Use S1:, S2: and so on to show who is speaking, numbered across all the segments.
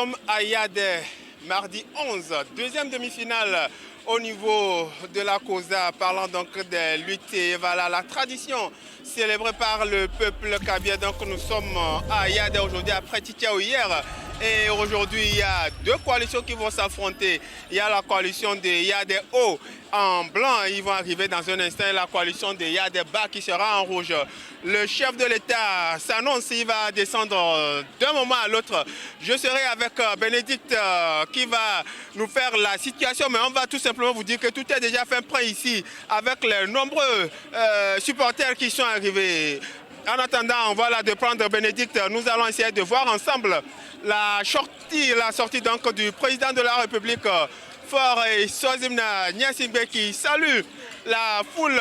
S1: sommes à Yaoundé, mardi 11, deuxième demi-finale au niveau de la COSA, parlant donc des luttes et voilà la tradition célébrée par le peuple kabyle. Donc nous sommes à Yaoundé aujourd'hui après Titiao hier. Et aujourd'hui, il y a deux coalitions qui vont s'affronter. Il y a la coalition de Yaoundé Haut en blanc, ils vont arriver dans un instant, et la coalition de Yaoundé Bas qui sera en rouge. Le chef de l'État s'annonce, il va descendre d'un moment à l'autre. Je serai avec Bénédicte qui va nous faire la situation, mais on va tout simplement vous dire que tout est déjà fait prêt ici avec les nombreux supporters qui sont arrivés. En attendant, voilà, de prendre Bénédicte, nous allons essayer de voir ensemble la sortie donc du président de la République, Fort et Sozimna Nyasingbe, qui salue la foule.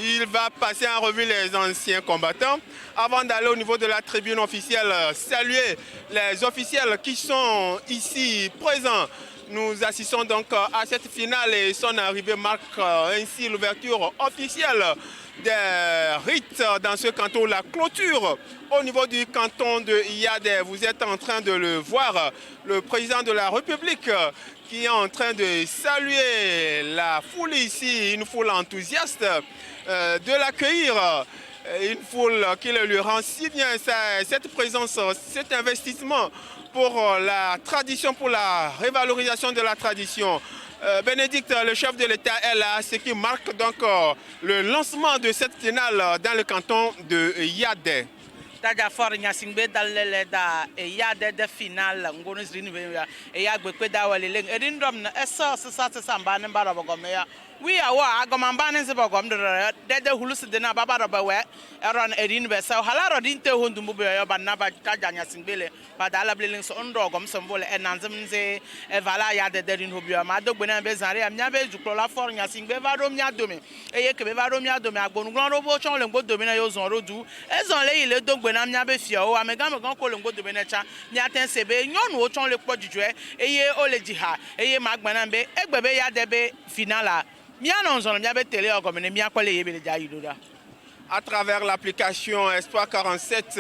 S1: Il va passer en revue les anciens combattants avant d'aller au niveau de la tribune officielle, saluer les officiels qui sont ici présents. Nous assistons donc à cette finale et son arrivée marque ainsi l'ouverture officielle des rites dans ce canton, la clôture au niveau du canton de Yaoundé. Vous êtes en train de le voir, le président de la République qui est en train de saluer la foule ici, une foule enthousiaste, de l'accueillir. Une foule qui le lui rend si bien, cette présence, cet investissement pour la tradition, pour la révalorisation de la tradition. Bénédicte, le chef de l'État, est là, ce qui marque donc le lancement de cette finale dans le canton de Yaoundé.
S2: Taja Fort Nyasingbe dalele da Yaoundé de finale ngono zrini be ya gbekpe da walele erindom na eso sisa mba ne mbara bogome ya wi awa agomamba ne se bogom de hulus de na baba roba we eron erin be so halaro dinte hondu mbo yo banna ba Taja Nyasingbe le badala blelin so ndo gom so mbole enanzem nze evala Yaoundé de rin hobio ma dogbe na be zanre am nya be juklo la Fort Nyasingbe va do mia domi eye ke be va do mia domi agbonu gron robo chon le ngbo domi na yo zon rodu ezon le ile dogbe na mia be fia o amega me gan ko le ngbo domi na cha nya ten sebe nyonu o chon le pojujue eye o le jiha eye magbana be egbebe Yaoundé be finala.
S1: À travers l'application Espoir 47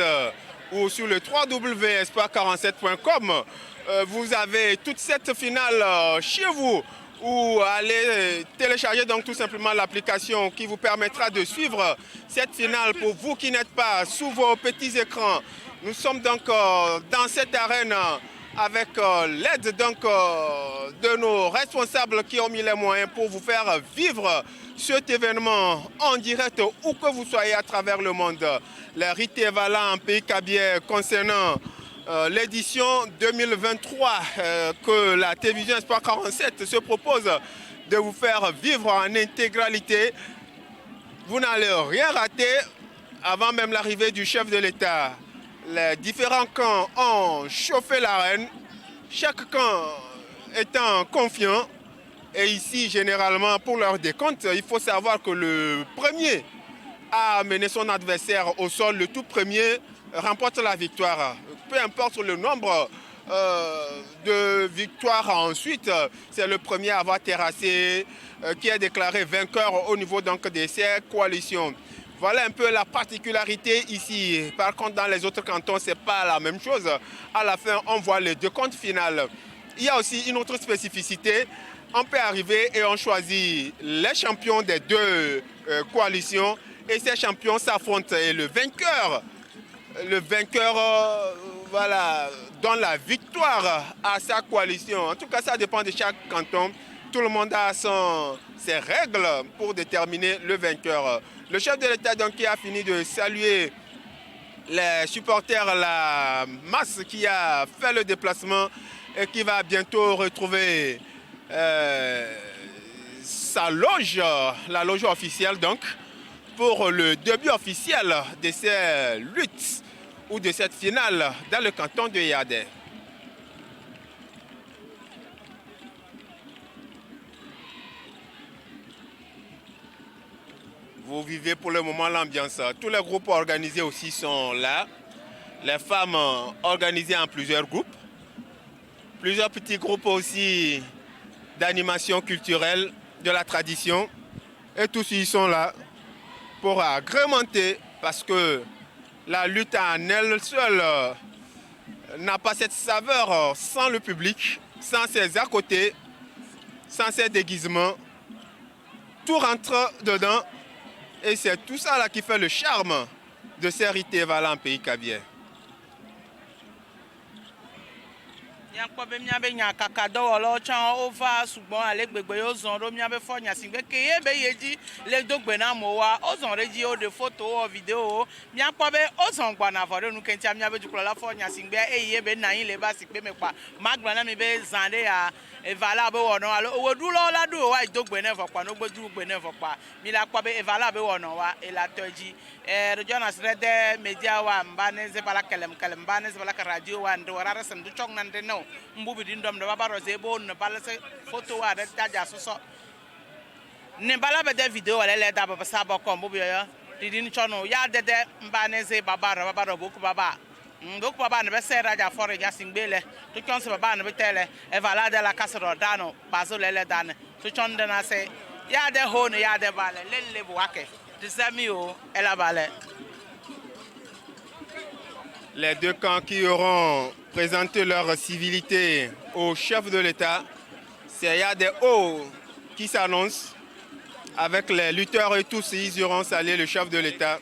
S1: ou sur le www.espoir47.com, vous avez toute cette finale chez vous, ou allez télécharger donc tout simplement l'application qui vous permettra de suivre cette finale pour vous qui n'êtes pas sous vos petits écrans. Nous sommes donc dans cette arène avec l'aide donc de nos responsables qui ont mis les moyens pour vous faire vivre cet événement en direct où que vous soyez à travers le monde. Les rites et valants en pays kabyle concernant l'édition 2023 que la télévision Espoir 47 se propose de vous faire vivre en intégralité. Vous n'allez rien rater avant même l'arrivée du chef de l'État. Les différents camps ont chauffé l'arène, chaque camp étant confiant. Et ici, généralement, pour leur décompte, il faut savoir que le premier à amener son adversaire au sol, le tout premier, remporte la victoire. Peu importe le nombre de victoires ensuite, c'est le premier à avoir terrassé qui est déclaré vainqueur au niveau donc de ces coalitions. Voilà un peu la particularité ici. Par contre, dans les autres cantons, ce n'est pas la même chose. À la fin, on voit les deux comptes finaux. Il y a aussi une autre spécificité. On peut arriver et on choisit les champions des deux coalitions. Et ces champions s'affrontent. Et le vainqueur voilà, donne la victoire à sa coalition. En tout cas, ça dépend de chaque canton. Tout le monde a ses règles pour déterminer le vainqueur. Le chef de l'État donc qui a fini de saluer les supporters, la masse qui a fait le déplacement et qui va bientôt retrouver sa loge, la loge officielle donc, pour le début officiel de ces luttes ou de cette finale dans le canton de Yaoundé. Vous vivez pour le moment l'ambiance. Tous les groupes organisés aussi sont là. Les femmes organisées en plusieurs groupes. Plusieurs petits groupes aussi d'animation culturelle, de la tradition. Et tous ils sont là pour agrémenter parce que la lutte en elle seule n'a pas cette saveur sans le public, sans ses à côté, sans ses déguisements. Tout rentre dedans et c'est tout ça là qui fait le charme de ces rites et valas en pays Kabylie.
S2: Nyakpɔbe miabe nyakakadɔwɔlawo tsã wova sugbɔ ale gbegbe yewo zɔ ɖo miabe fɔ nyasigbe ke ye be yedzi le do gbe na amewoa wozɔ ɖe dzi woɖe fotowo wɔ videowo miakpɔ be wozɔ gbɔna vɔ ɖe nu kentia miabe dukplɔla fɔ nyasigbe eye ye be nanyi le ba sikpe me kpa magblɔ na mi be zã ɖe ya evala be wɔnɔ alo owɔɖulawo la ɖo wa do gbe ne vɔ kpa no gbe du gbe ne vɔ kpa mi la kpɔ be evala be wɔnɔ wa ela tɔ dzi Jonas rede media wa mbane zebala kelem mbane zebala ka radio wa ndo rara sem du chong nan de no mbubi di ndom do baba rozebo ne bala se photo wa de taja so ne bala be de video wala le da baba sabo ko mbubi yo didi ni chono ya de mbane ze baba ro boku baba boku baba ne be se raja for ja singbele to chon se baba ne be tele e vala de la kasro dano bazo le dane to chon de na se ya de ho ne ya de bale le bu wake.
S1: Les deux camps qui auront présenté leur civilité au chef de l'État, c'est Yadé O qui s'annonce avec les lutteurs et tous, ils iront saluer le chef de l'État.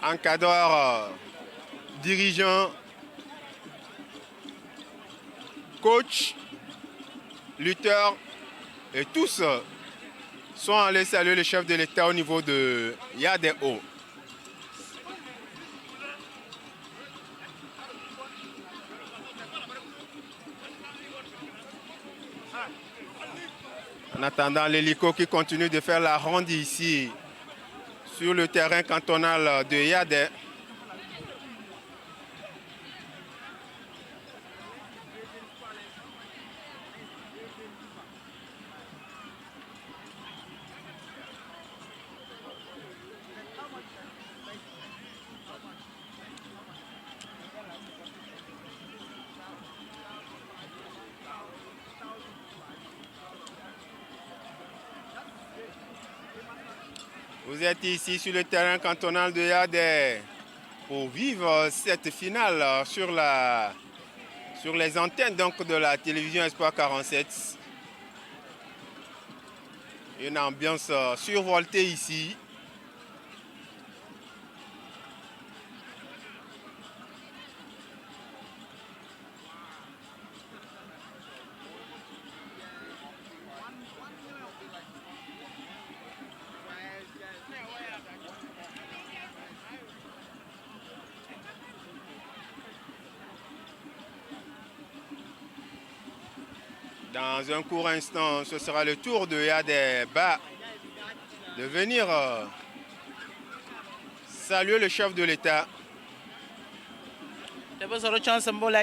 S1: Encadreur, dirigeant, coach, lutteurs et tous sont allés saluer le chef de l'État au niveau de Yadé O. En attendant l'hélico qui continue de faire la ronde ici sur le terrain cantonal de Yadé. Vous êtes ici sur le terrain cantonal de Yadé pour vivre cette finale sur les antennes donc, de la télévision Espoir 47. Une ambiance survoltée ici. Dans un court instant, ce sera le tour de Yadé Ba de venir saluer le chef de l'État.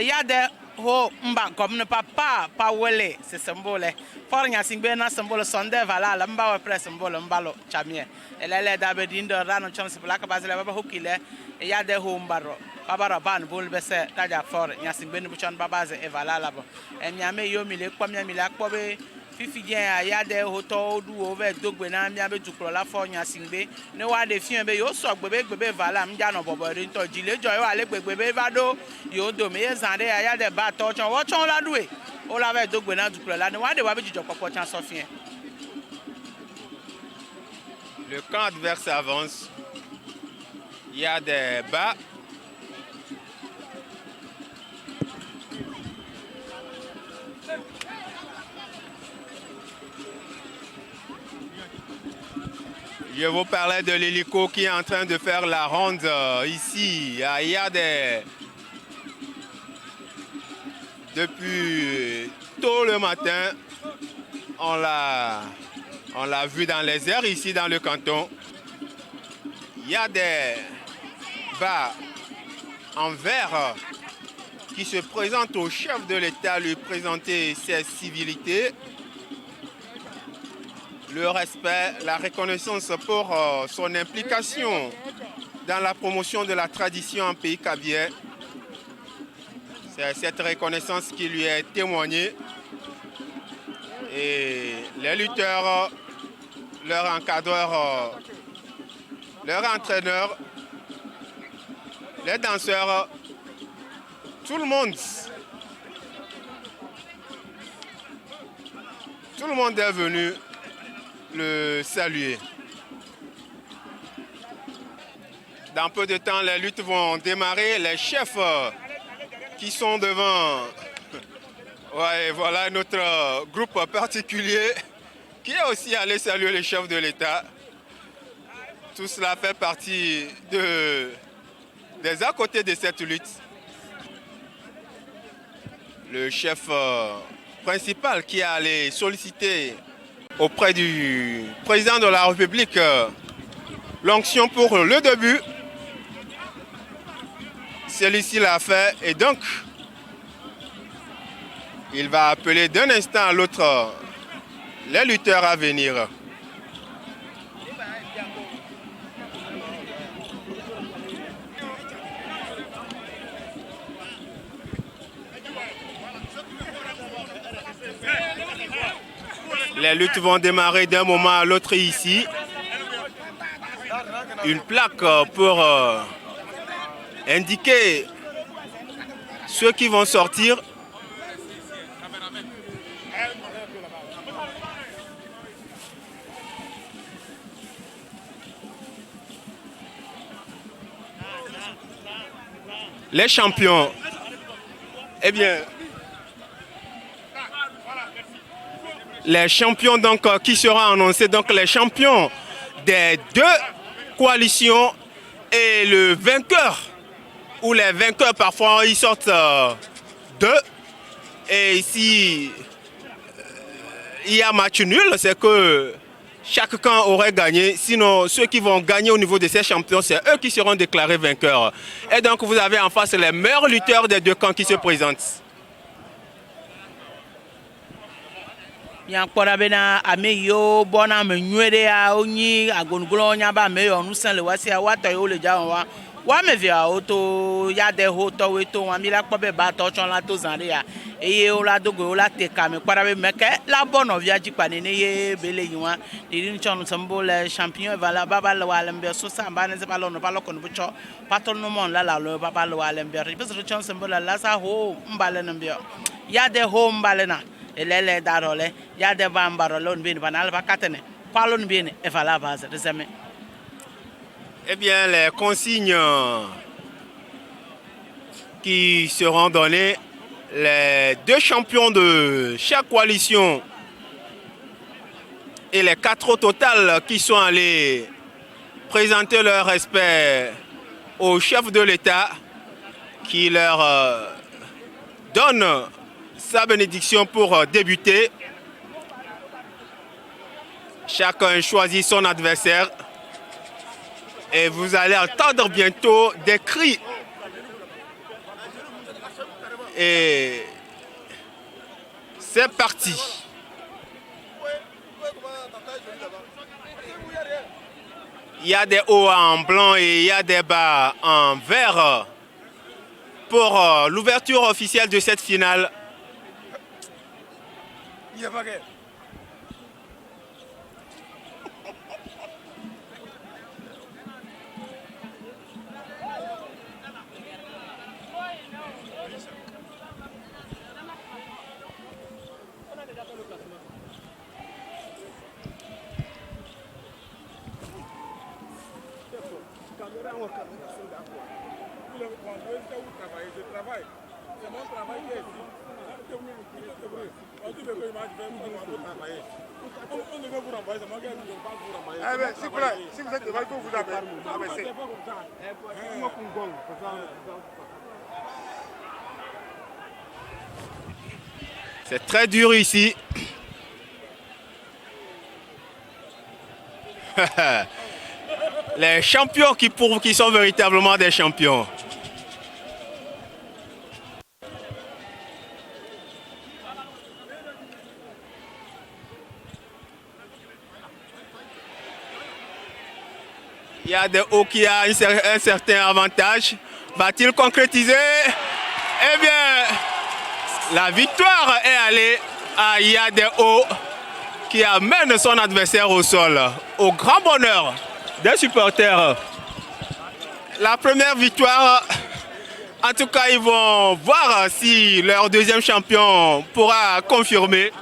S2: Yadé ho mba comme ne papa pa wele c'est symbole for nya singbe na symbole sonde vala la mba wa press symbole mbalo chamie elele da be dindo rano chance black bazile baba hokile Yadé ho mbaro baba ban bol bese taja for nya singbe ni buchon baba ze evala labo emiame yo mile kwa mile akpobe fifi gen Yadé ho to du over dogbe na miabe tukro la for nya singbe ne wa de fien be yo so gbebe vala mja no bobo ri to jile joy wa le gbebe vado yo do me zande Yadé Ba to chon wo chon la doué o la ve dogbe na tukro la ne wa de wa be jijo popo chan so fien.
S1: Le camp adverse avance. Yadé Ba. Je vous parlais de l'hélico qui est en train de faire la ronde ici à Yadé. Depuis tôt le matin, on l'a vu dans les airs ici dans le canton. Yadé Ba en vert qui se présente au chef de l'État lui présenter ses civilités. Le respect, la reconnaissance pour son implication dans la promotion de la tradition en pays Kabylie. C'est cette reconnaissance qui lui est témoignée. Et les lutteurs, leurs encadreurs leur entraîneur, les danseurs, tout le monde est venu le saluer. Dans peu de temps, les luttes vont démarrer. Les chefs qui sont devant, ouais, voilà notre groupe particulier qui est aussi allé saluer les chefs de l'État. Tout cela fait partie des à côté de cette lutte. Le chef principal qui est allé solliciter auprès du président de la République l'onction pour le début. Celui-ci l'a fait et donc il va appeler d'un instant à l'autre les lutteurs à venir. Les luttes vont démarrer d'un moment à l'autre ici. Une plaque pour indiquer ceux qui vont sortir. Les champions. Eh bien, les champions donc qui seront annoncés, donc les champions des deux coalitions et le vainqueur, ou les vainqueurs parfois ils sortent deux, et si il y a match nul, c'est que chaque camp aurait gagné, sinon ceux qui vont gagner au niveau de ces champions, c'est eux qui seront déclarés vainqueurs. Et donc vous avez en face les meilleurs lutteurs des deux camps qui se présentent.
S2: Yankpɔra bena ame yiwo bɔna ame nyuie ɖe ya wonyi agonuglo nyaba ame yiwo nu se le wasia watɔ yiwo le dza wɔm wa ame evea woto yade ho tɔwoe to wɔn ami la kpɔ be batɔ tsɔ la to zã ɖe ya eye wola dogo wola te kame kpɔra be meke la bɔ nɔvia dzikpa nene ye be le yi wa ɖeɖi ŋutsɔ nusɛmbo le champion eva la baba le wa le mbɛ sosa ba ne se ba lɔ no ba lɔ kɔnu betsɔ patɔ numɔ la la lo baba le wa le mbɛ ɖeɖi bɛ sɔ nusɛmbo le la sa ho mba le ne mbɛ yade ho mba le na. Elele darole ya de bambaro lon bien banal va katene palon bien et va la base de jamais.
S1: Eh bien les consignes qui seront données, les deux champions de chaque coalition et les 4 au total qui sont allés présenter leur respect au chef de l'État qui leur donne sa bénédiction pour débuter. Chacun choisit son adversaire et vous allez entendre bientôt des cris et c'est parti. Il y a des hauts en blanc et il y a des bas en vert pour l'ouverture officielle de cette finale.
S3: Si vous êtes devant, il faut vous abaisser.
S1: C'est très dur ici. Les champions qui prouvent qu'ils sont véritablement des champions. Il y a des hauts qui a un certain avantage. Va-t-il concrétiser? Eh bien, la victoire est allée à Yadeo qui amène son adversaire au sol. Au grand bonheur des supporters. La première victoire, en tout cas, ils vont voir si leur deuxième champion pourra confirmer.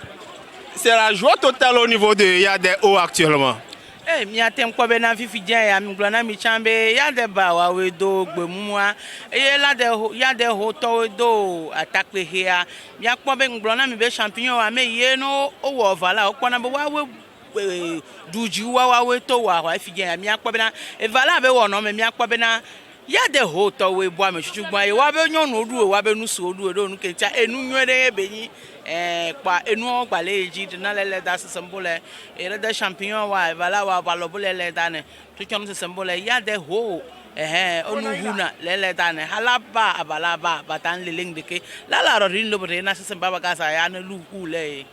S1: C'est la joie totale au niveau de Yadé-O actuellement.
S2: Eh, mi atem kwa be na fifi jan ya mi glona mi chambe ya de ba wa we do gbemumwa e la de ya de ho to do atakpe hia mi akpo be glona mi be champion wa me ye no o wo vala o kwana be wa we duju wa we to wa fifi jan ya mi akpo be na e vala be wo no me mi akpo be na ya de ho to we bo am chuchugba e wa be nyon odu wa be nusu odu do nu kencha enu nwere be ni kwa enu gbale ji na lele da sembole e le champion wa vala wa balobule le dane tu chon sembole ya de ho onu huna lele dane halaba abalaba batan leleng de ke la la ro rin lo bre na semba ba ka sa ya na lu hu le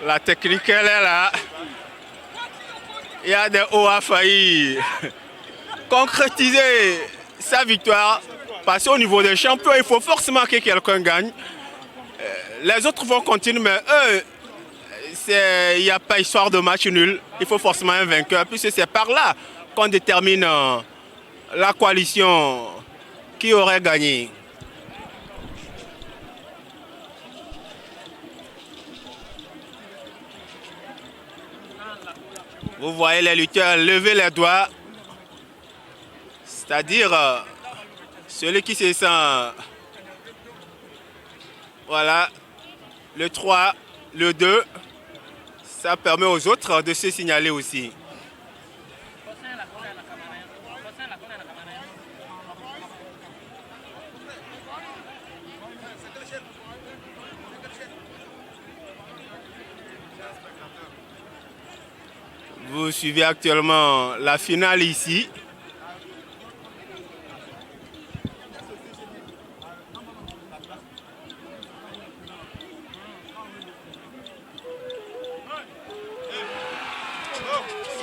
S1: La technique, elle est là. Yadé-O a failli concrétiser sa victoire. Parce qu'au niveau des champions, il faut forcément que quelqu'un gagne. Les autres vont continuer, mais eux, il n'y a pas histoire de match nul. Il faut forcément un vainqueur. Puisque c'est par là qu'on détermine la coalition qui aurait gagné. Vous voyez les lutteurs lever les doigts, c'est-à-dire celui qui se sent, voilà, le 3, le 2, ça permet aux autres de se signaler aussi. Vous suivez actuellement la finale ici.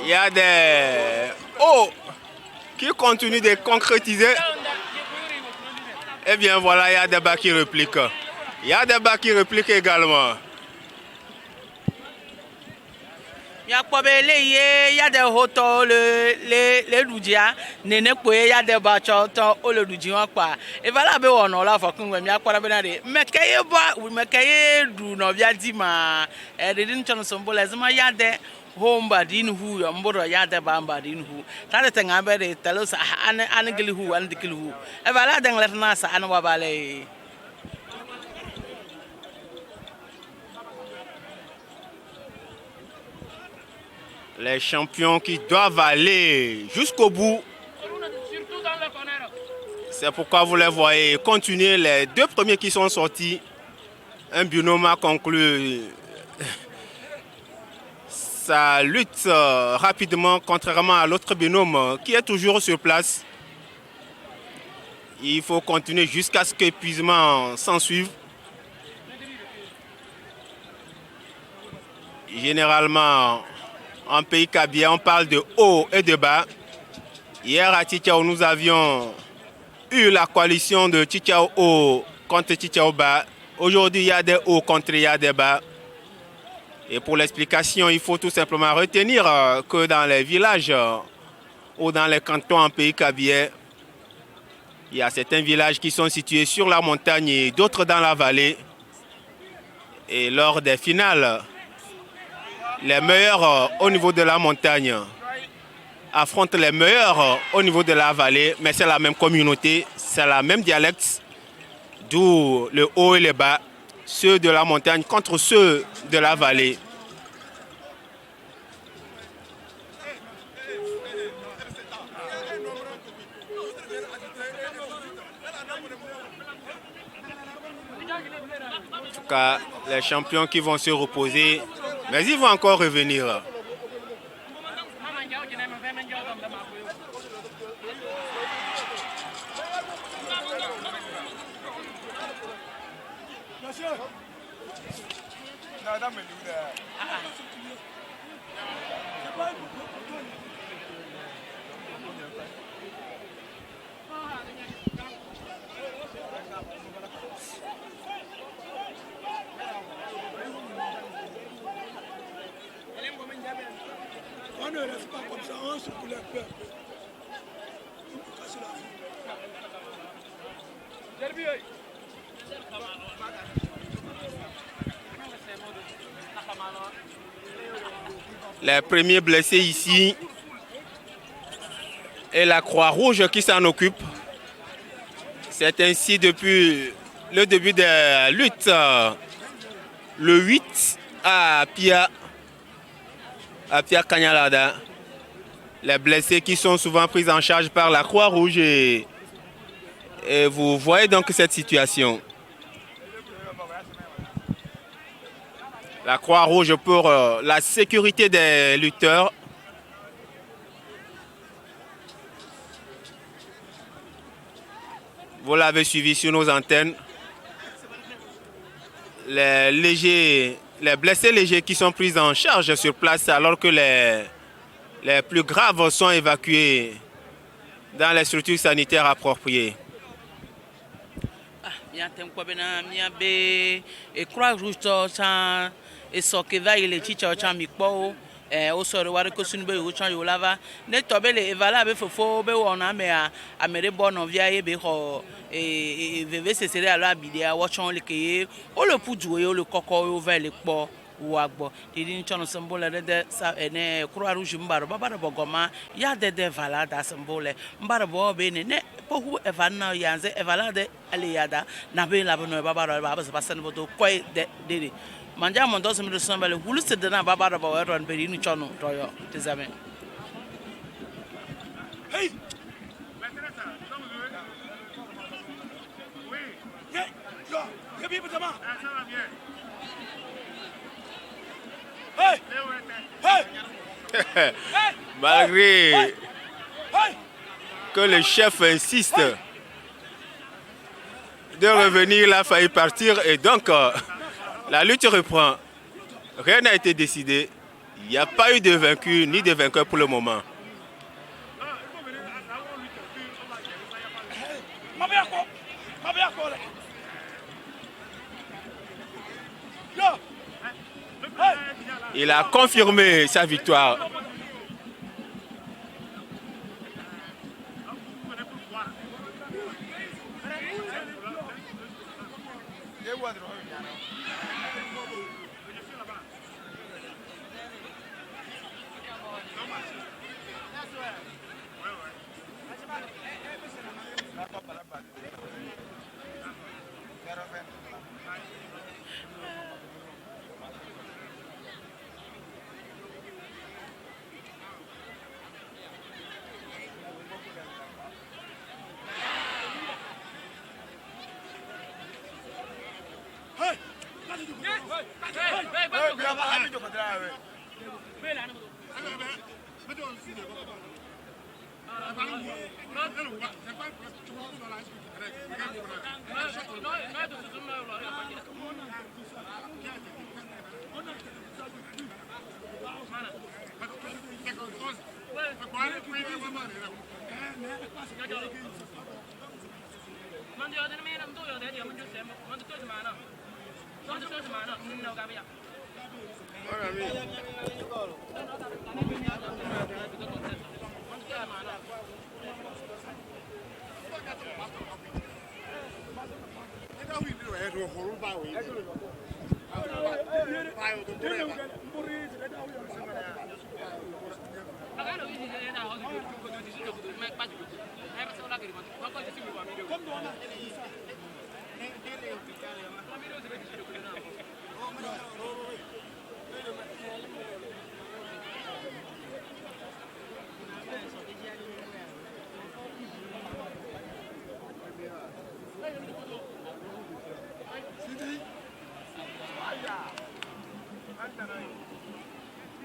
S1: Il y a des O qui continuent de concrétiser. Eh bien voilà, il y a des bas qui répliquent. Il y a des bas qui répliquent également.
S2: ya kwa be le ye ya de hoto le dudia nene ko ya de ba cho to o le duji wa pa e vala be wono la fa kun mi akwa be na de mekaye ba mekaye du no bia di ma e de din chono symbolize ma ya de homba din hu yo mboro ya de ba mba din hu ta de tenga be de telo sa an gili hu an dikil hu e vala de nglet na sa an wa bale.
S1: Les champions qui doivent aller jusqu'au bout. C'est pourquoi vous les voyez continuer. Les deux premiers qui sont sortis. Un binôme a conclu sa lutte rapidement, contrairement à l'autre binôme qui est toujours sur place. Il faut continuer jusqu'à ce qu'épuisement s'ensuive. Généralement, en pays kabien, on parle de haut et de bas. Hier à Tchitchao, nous avions eu la coalition de Tchitchao haut contre Tchitchao bas. Aujourd'hui, il y a des hauts contre il y a des bas. Et pour l'explication, il faut tout simplement retenir que dans les villages ou dans les cantons en pays kabien, il y a certains villages qui sont situés sur la montagne et d'autres dans la vallée. Et lors des finales, les meilleurs au niveau de la montagne affrontent les meilleurs au niveau de la vallée, mais c'est la même communauté, c'est la même dialecte, d'où le haut et le bas, ceux de la montagne contre ceux de la vallée. En tout cas, les champions qui vont se reposer, mais ils vont encore revenir.
S4: On ne reste pas comme ça, on secoue les peurs. On peut casser la vie.
S1: Les premiers blessés ici et la Croix-Rouge qui s'en occupe. C'est ainsi depuis le début des luttes, le 8 à Pia Kanyalada. Les blessés qui sont souvent pris en charge par la Croix-Rouge et vous voyez donc cette situation. La Croix-Rouge pour la sécurité des lutteurs. Vous l'avez suivi sur nos antennes. Les blessés légers qui sont pris en charge sur place alors que les plus graves sont évacués dans les structures sanitaires appropriées.
S2: O sɔrɔ wari ko sunu bɛ o cɔn y'o la va ne tɔ bɛ le evala bɛ fofo bɛ wɔn na mɛ a mɛre bɔ nɔvia ye bɛ xɔ veve sesere alo abidia wɔtsɔn le ke ye o le pudu ye o le kɔkɔ ye o va le kpɔ wa gbɔ didi ni tsɔnu sɛnbo le ɖe sa ene Croix Rouge mba ɖe baba ɖe bɔ gɔma ya de vala da sɛnbo le mba ɖe bɔ bɛ ne pohu eva na yanze evala de ale ya da na bɛ la bɛ nɔ baba ɖe baba sɛ pasɛn bɔ to kɔɛ de Manja mondo se me ressemble wulu se dena baba da ba ron be ni chono toyo tezame
S4: Hey!
S1: Malgré que le chef insiste de revenir, il a failli partir et donc la lutte reprend. Rien n'a été décidé. Il n'y a pas eu de vaincu ni de vainqueur pour le moment. Il a confirmé sa victoire.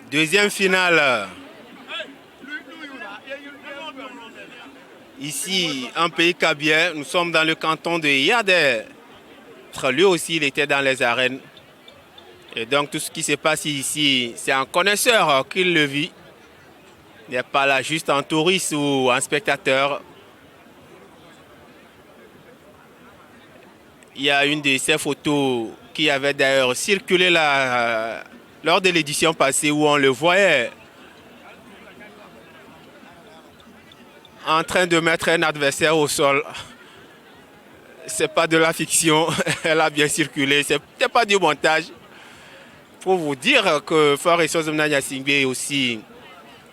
S1: Deuxième finale. Ici, en pays kabien, nous sommes dans le canton de Yadé. Lui aussi, il était dans les arènes. Et donc, tout ce qui se passe ici, c'est un connaisseur qui le vit. Il n'est pas là juste en touriste ou en spectateur. Il y a une de ces photos qui avait d'ailleurs circulé là, lors de l'édition passée où on le voyait en train de mettre un adversaire au sol. C'est pas de la fiction, elle a bien circulé, c'était pas du montage. Pour vous dire que Fort Ressources Nyasingbe aussi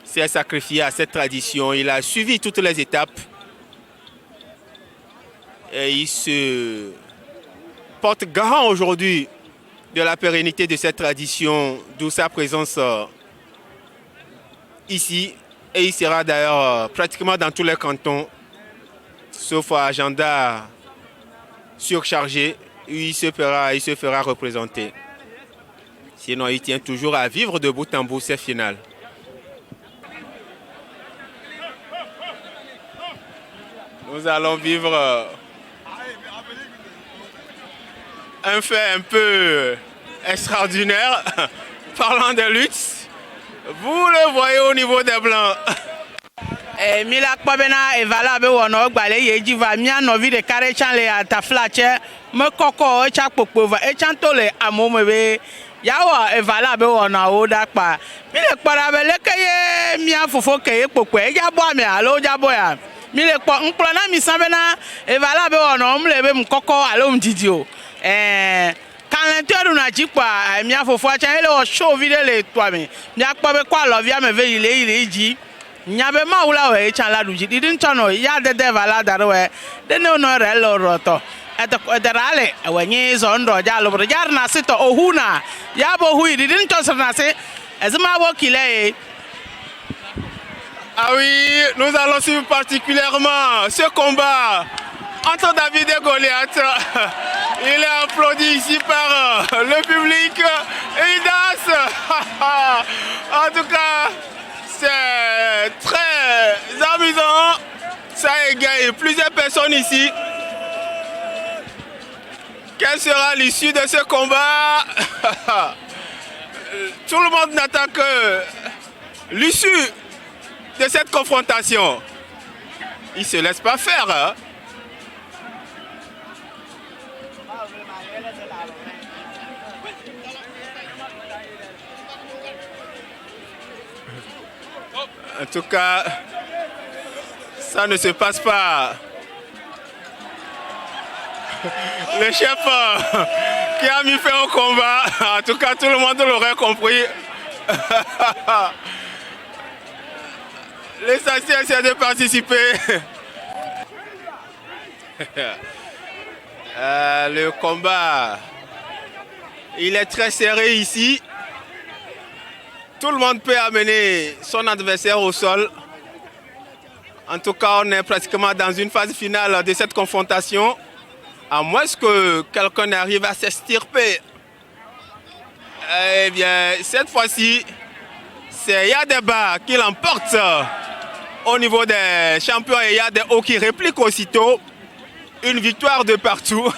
S1: s'est sacrifié à cette tradition. Il a suivi toutes les étapes et il se porte garant aujourd'hui de la pérennité de cette tradition, d'où sa présence ici. Et il sera d'ailleurs pratiquement dans tous les cantons, sauf à agenda surchargé, où il se fera représenter. Sinon, il tient toujours à vivre de bout en bout ces finales. Nous allons vivre un fait un peu extraordinaire. Parlant de lutte, vous le voyez au niveau des Blancs.
S2: Mila kpɔbena evala be wɔnɔ gbalẽ ye dzi va mía nɔvi ɖeka ɖe tsã le atafla tsɛ me kɔkɔ etsa kpokpo va etsa to le amewo me be yawɔ evala be wɔnɔwo ɖa kpa mi le kpɔ ɖa be leke ye mía fofo ke ye kpokpoe edza bɔ ame alo dza bɔ ya mi le kpɔ ŋkplɔ na mi sã bena evala be wɔnɔ mu le be mu kɔkɔ alo mu didi o kalẽtɔ ɖuna dzi kpa mía fofoa tsã ele wɔ show vi ɖe le toa me mía kpɔ be kɔ alɔvia me ve yi le dzi. Nyabe maula we chala duji didn't tono ya de devala darwe de no no relo roto ederale when is on do jalo jar na sito ohuna ya bo hui didn't toss na se ezma wo kile.
S1: Ah oui, nous allons suivre particulièrement ce combat entre David et Goliath. Il est applaudi ici par le public et il danse. En tout cas, c'est très amusant, ça égaye plusieurs personnes ici. Quelle sera l'issue de ce combat? Tout le monde n'attend que l'issue de cette confrontation. Il ne se laisse pas faire. Hein? En tout cas, ça ne se passe pas. Le chef qui a mis fin au combat, en tout cas tout le monde l'aurait compris. L'essentiel c'est de participer. Le combat, il est très serré ici. Tout le monde peut amener son adversaire au sol. En tout cas, on est pratiquement dans une phase finale de cette confrontation. À moins que quelqu'un n'arrive à s'extirper. Eh bien, cette fois-ci, c'est Yadeba qui l'emporte au niveau des champions et Yadeo qui réplique aussitôt. Une victoire de partout.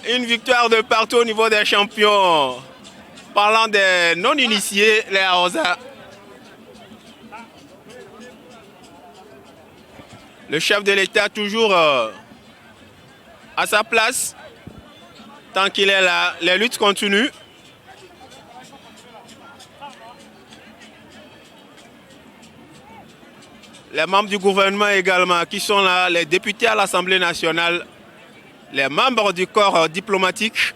S1: Une victoire de partout au niveau des champions. Parlant des non-initiés, les Haosa. Le chef de l'État toujours à sa place. Tant qu'il est là, les luttes continuent. Les membres du gouvernement également qui sont là, les députés à l'Assemblée nationale, les membres du corps diplomatique,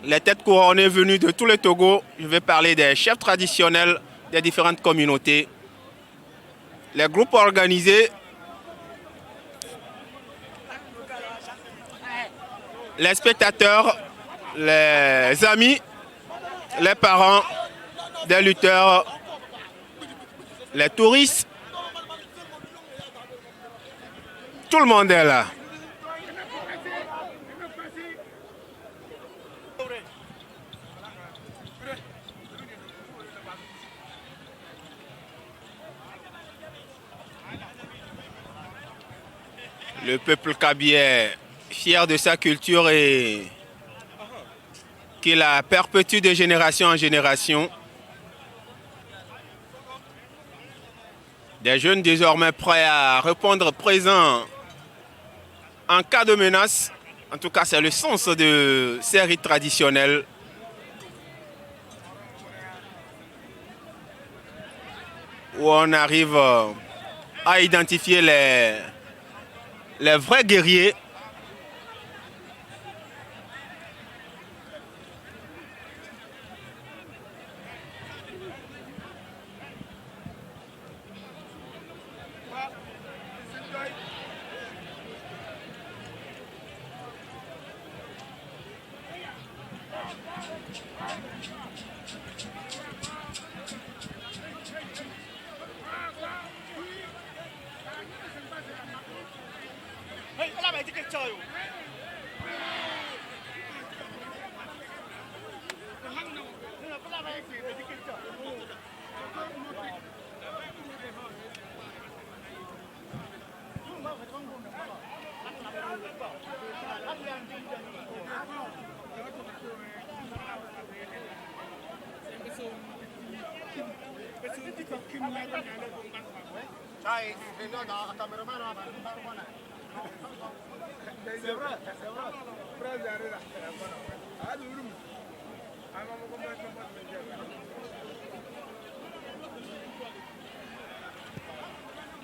S1: les têtes couronnées venues de tous les Togo. Je vais parler des chefs traditionnels des différentes communautés, les groupes organisés, les spectateurs, les amis, les parents des lutteurs, les touristes. Tout le monde est là. Le peuple kaby est fier de sa culture et qu'il la perpétue de génération en génération. Des jeunes désormais prêts à répondre présent en cas de menace. En tout cas, c'est le sens de ces rites traditionnels. Où on arrive à identifier les vrais guerriers.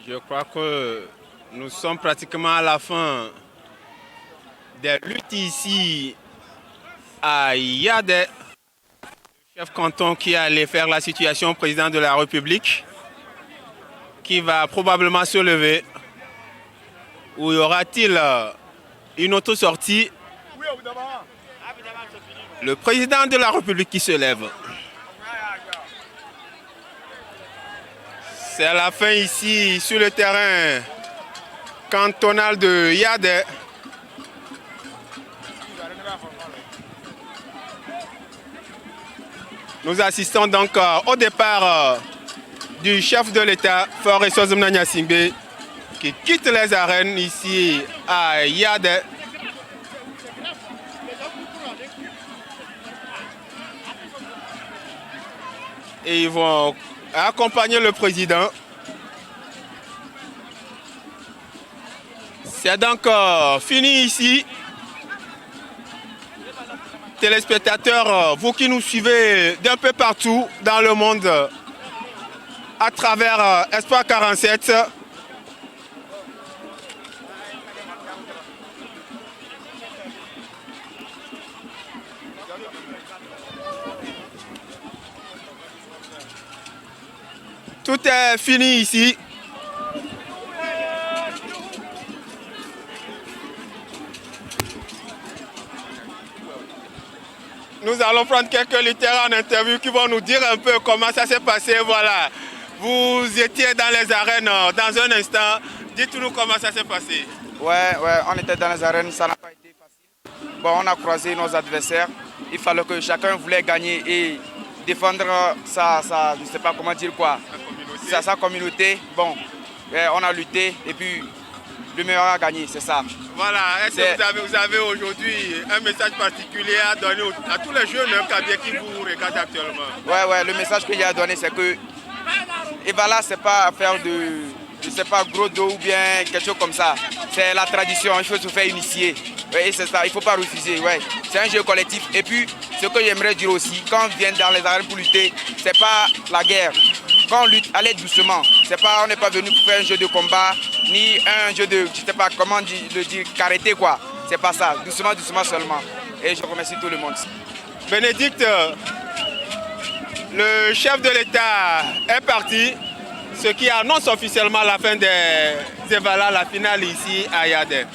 S1: Je crois que nous sommes pratiquement à la fin des luttes ici à Yadé. Le chef canton qui est allé faire la situation au président de la République, qui va probablement se lever. Ou y aura-t-il une autre sortie? Le président de la République qui se lève. C'est la fin ici sur le terrain cantonal de Yadé. Nous assistons donc au départ du chef de l'État, Faure Essozomna Gnassingbé, qui quitte les arènes ici à Yadé. Et ils vont accompagner le président. C'est donc fini ici. Téléspectateurs, vous qui nous suivez d'un peu partout dans le monde à travers Espoir 47. Tout est fini ici. Nous allons prendre quelques lutteurs en interview qui vont nous dire un peu comment ça s'est passé. Voilà, vous étiez dans les arènes dans un instant. Dites-nous comment ça s'est passé.
S5: Ouais, on était dans les arènes, ça n'a pas été facile. Bon, on a croisé nos adversaires. Il fallait que chacun voulait gagner et défendre sa je ne sais pas comment dire quoi, sa communauté. Bon, on a lutté et puis le meilleur a gagné, c'est ça.
S1: Voilà, est-ce que vous avez aujourd'hui un message particulier à donner à tous les jeunes Kabyais qui vous regardent actuellement?
S5: Ouais, le message qu'il y a à donner, c'est que Evala, c'est pas faire de, je sais pas, gros dos ou bien quelque chose comme ça. C'est la tradition, il faut se faire initier. Ouais, c'est ça, il ne faut pas refuser. Ouais. C'est un jeu collectif. Et puis, ce que j'aimerais dire aussi, quand on vient dans les arènes pour lutter, c'est pas la guerre. Quand on lutte, allez doucement. On n'est pas venu pour faire un jeu de combat, ni un jeu de, je sais pas comment le dire, karaté quoi. C'est pas ça. Doucement, doucement seulement. Et je remercie tout le monde.
S1: Bénédicte, le chef de l'État est parti, ce qui annonce officiellement la fin des Evala, la finale ici à Yadé.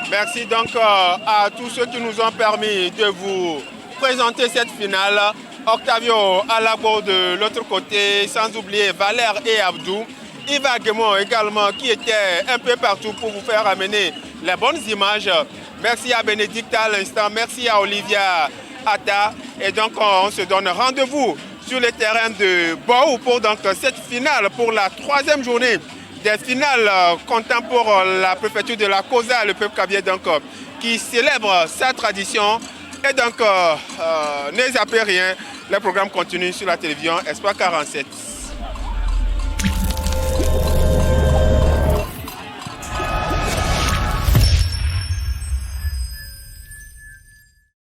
S1: Merci donc à tous ceux qui nous ont permis de vous présenter cette finale. Octavio Alagbo de l'autre côté, sans oublier Valère et Abdou. Yves Aguemon également qui était un peu partout pour vous faire amener les bonnes images. Merci à Bénédicte à l'instant, merci à Olivia Atta. Et donc, on se donne rendez-vous sur le terrain de Bou pour donc, cette finale, pour la 3e journée des finales comptant pour la préfecture de la Kosa, le peuple kabyle donc, qui célèbre sa tradition. Et donc, ne zappez rien, le programme continue sur la télévision Espoir 47.